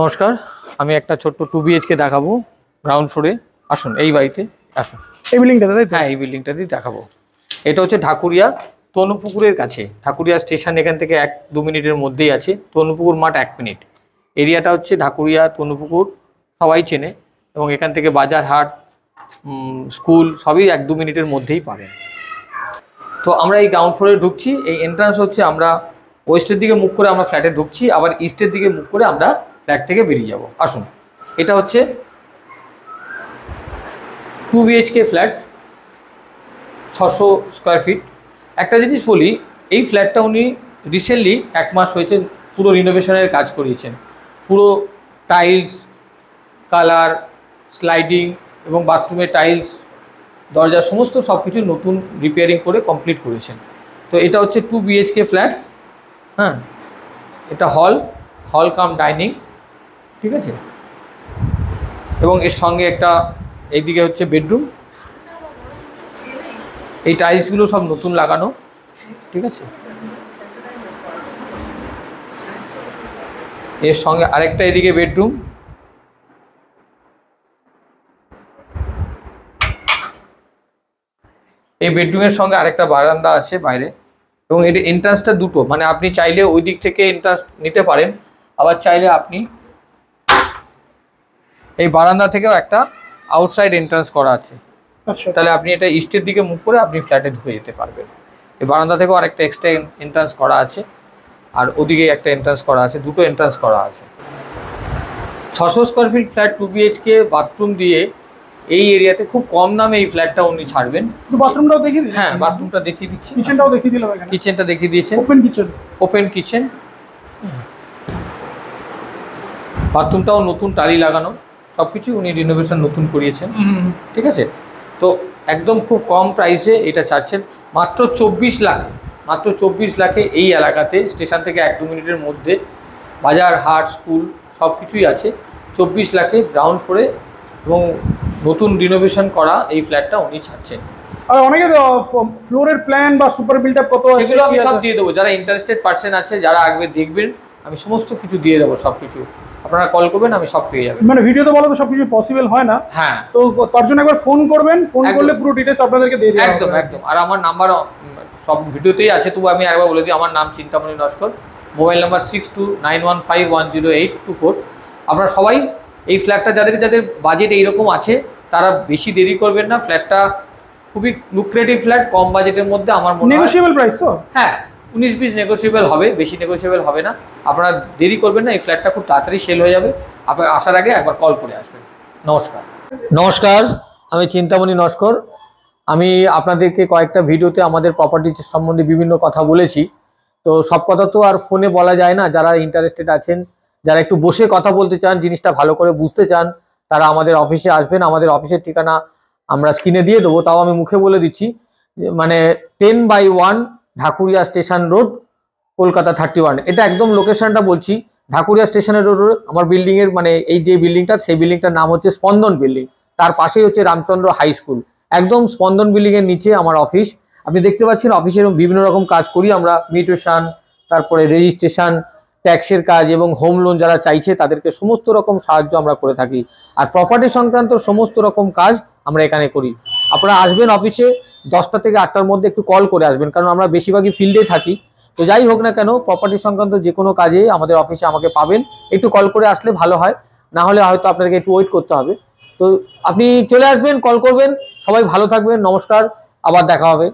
নমস্কার, আমি একটা ছোট্ট 2 BHK দেখাবো গ্রাউন্ড ফ্লোরে। আসুন এই বাড়িতে আসুন। এই বিল্ডিংটাতে তাই তো? হ্যাঁ, এই বিল্ডিংটাতেই দেখাবো। এটা হচ্ছে ঢাকুরিয়া তনুপুকুরের কাছে। ঢাকুরিয়া স্টেশন এখান থেকে 1-2 মিনিটের মধ্যেই আছে। তনুপুকুর মাঠ 1 মিনিট। এরিয়াটা হচ্ছে ঢাকুরিয়া তনুপুকুর, সবাই চেনে। এবং এখান থেকে বাজার হাট, স্কুল সবই 1-2 মিনিটের মধ্যেই পাবেন। তো আমরা এই গ্রাউন্ড ফ্লোরে ঢুকছি। এই এন্ট্রান্স হচ্ছে আমরা ওয়েস্টের দিকে মুখ করে আমরা ফ্ল্যাটে ঢুকছি, আবার ইস্টের দিকে মুখ করে আমরা ফ্ল্যাট থেকে বেরিয়ে যাব। আসুন, এটা হচ্ছে 2 BHK ফ্ল্যাট, 600 স্কোয়ার ফিট। একটা জিনিস বলি, এই ফ্ল্যাটটা উনি রিসেন্টলি 1 মাস হয়েছে পুরো রিনোভেশনের কাজ করিয়েছেন। পুরো টাইলস, কালার, স্লাইডিং এবং বাথরুমের টাইলস, দরজা সমস্ত সব কিছু নতুন রিপেয়ারিং করে কমপ্লিট করেছেন। তো এটা হচ্ছে 2 BHK ফ্ল্যাট। হ্যাঁ, এটা হল কাম ডাইনিং, ঠিক আছে। এবং এর সঙ্গে একটা এইদিকে হচ্ছে বেডরুম। এই টাইলসগুলো সব নতুন লাগানো, ঠিক আছে। এর সঙ্গে আরেকটা এদিকে বেডরুম। এই বেডরুমের সঙ্গে আরেকটা বারান্দা আছে বাইরে। এবং এর এন্ট্রান্সটা দুটো, মানে আপনি চাইলে ওই দিক থেকে এন্ট্রান্স নিতে পারেন, আবার চাইলে আপনি এই বারান্দা থেকেও একটা আউটসাইড এন্ট্রান্স করা আছে। আচ্ছা, তাহলে আপনি এটা ইস্টের দিকে মুখ করে আপনি ফ্ল্যাটে ঢুকে যেতে পারবেন। এই বারান্দা থেকেও আরেকটা এক্সট্রা এন্ট্রান্স করা আছে, আর ওদিকে একটা এন্ট্রান্স করা আছে, দুটো এন্ট্রান্স করা আছে। 600 square feet flat, 2 BHK bathroom দিয়ে এই এরিয়াতে খুব কম দামে এই ফ্ল্যাটটা উনি ছাড়বেন। বাথরুমটাও দেখিয়ে দিন। হ্যাঁ, বাথরুমটা দেখিয়ে দিচ্ছি, কিচেনটাও দেখিয়ে দিলাম। এখানে কিচেনটা দেখিয়ে দিয়েছেন, ওপেন কিচেন। বাথরুমটাও নতুন টালি লাগানো, সব কিছু উনি রিনোভেশন নতুন করিয়েছেন, ঠিক আছে। তো একদম খুব কম প্রাইসে এটা ছাড়ছেন, মাত্র 24 লাখ। মাত্র 24 লাখে এই এলাকাতে স্টেশন থেকে 1-2 মিনিটের মধ্যে বাজার হাট স্কুল সব কিছুই আছে। 24 লাখে গ্রাউন্ড ফ্লোরে এবং নতুন রিনোভেশন করা এই ফ্ল্যাটটা উনি ছাড়ছেন। আর অনেকে ফ্লোরের প্ল্যান বা সুপার বিল্ড আপ কত আছে সেগুলো আমি সব দিয়ে দেবো। যারা ইন্টারেস্টেড পার্সন আছে, যারা আগে দেখবেন, আমি সমস্ত কিছু দিয়ে দেবো। সব কিছু আপনারা কল করবেন, আমি সব পেয়ে যাবেন। মানে ভিডিওতে বলা তো সবকিছু পসিবল হয় না। হ্যাঁ, তো তার জন্য একবার ফোন করবেন, ফোন করলে পুরো ডিটেইলস আপনাদেরকে দিয়ে দেব। একদম একদম। আর আমার নাম্বার সব ভিডিওতেই আছে, তবু আমি আরেকবার বলে দিই। আমার নাম চিন্তামণি নস্কর, মোবাইল নাম্বার 6291510824। আপনারা সবাই এই ফ্ল্যাটটা যাদের বাজেট এইরকম আছে, তারা বেশি দেরি করবেন না। ফ্ল্যাটটা খুবই লুক্রেটিভ ফ্ল্যাট, কম বাজেটের মধ্যে আমার মনে হয় নেগোশিয়েবল প্রাইস তো। হ্যাঁ, 19-20 নেগোশিয়েবল হবে, বেশি নেগোশিয়েবল হবে না। আপনারা দেরি করবেন না, এই ফ্ল্যাটটা খুব তাড়াতাড়ি সেল হয়ে যাবে। আপনার আসার আগে একবার কল করে আসবেন। নমস্কার। নমস্কার, আমি চিন্তামণি নস্কর। আমি আপনাদেরকে কয়েকটা ভিডিওতে আমাদের প্রপার্টি সম্বন্ধে বিভিন্ন কথা বলেছি। তো সব কথা তো আর ফোনে বলা যায় না। যারা ইন্টারেস্টেড আছেন, যারা একটু বসে কথা বলতে চান, জিনিসটা ভালো করে বুঝতে চান, তারা আমাদের অফিসে আসবেন। আমাদের অফিসের ঠিকানা আমরা স্ক্রিনে দিয়ে দেবো, তাও আমি মুখে বলে দিচ্ছি। মানে 10/1 ঢাকুরিয়া স্টেশন রোড, কলকাতা 31। এটা একদম লোকেশনটা বলছি, ঢাকুরিয়া স্টেশনের রোড। আমার বিল্ডিংয়ের মানে এই যে বিল্ডিংটা, সেই বিল্ডিংটার নাম হচ্ছে স্পন্দন বিল্ডিং। তার পাশেই হচ্ছে রামচন্দ্র হাই স্কুল। একদম স্পন্দন বিল্ডিংয়ের নিচে আমার অফিস। আপনি দেখতে পাচ্ছেন অফিসের বিভিন্ন রকম কাজ করি আমরা, মিউটেশন, তারপরে রেজিস্ট্রেশন, ট্যাক্সের কাজ এবং হোম লোন যারা চাইছে তাদেরকে সমস্ত রকম সাহায্য আমরা করে থাকি। আর প্রপার্টি সংক্রান্ত সমস্ত রকম কাজ আমরা এখানে করি। আপনারা আসবেন অফিসে 10টা থেকে 8টার মধ্যে, একটু কল করে আসবেন, কারণ আমরা বেশিরভাগই ফিল্ডে থাকি। তো যাই হোক না কেন, প্রপার্টি সংক্রান্ত যে কোনো কাজে আমাদের অফিসে আমাকে পাবেন। একটু কল করে আসলে ভালো হয়, না হলে হয়তো আপনাকে একটু ওয়েট করতে হবে। তো আপনি চলে আসবেন, কল করবেন। সবাই ভালো থাকবেন, নমস্কার, আবার দেখা হবে।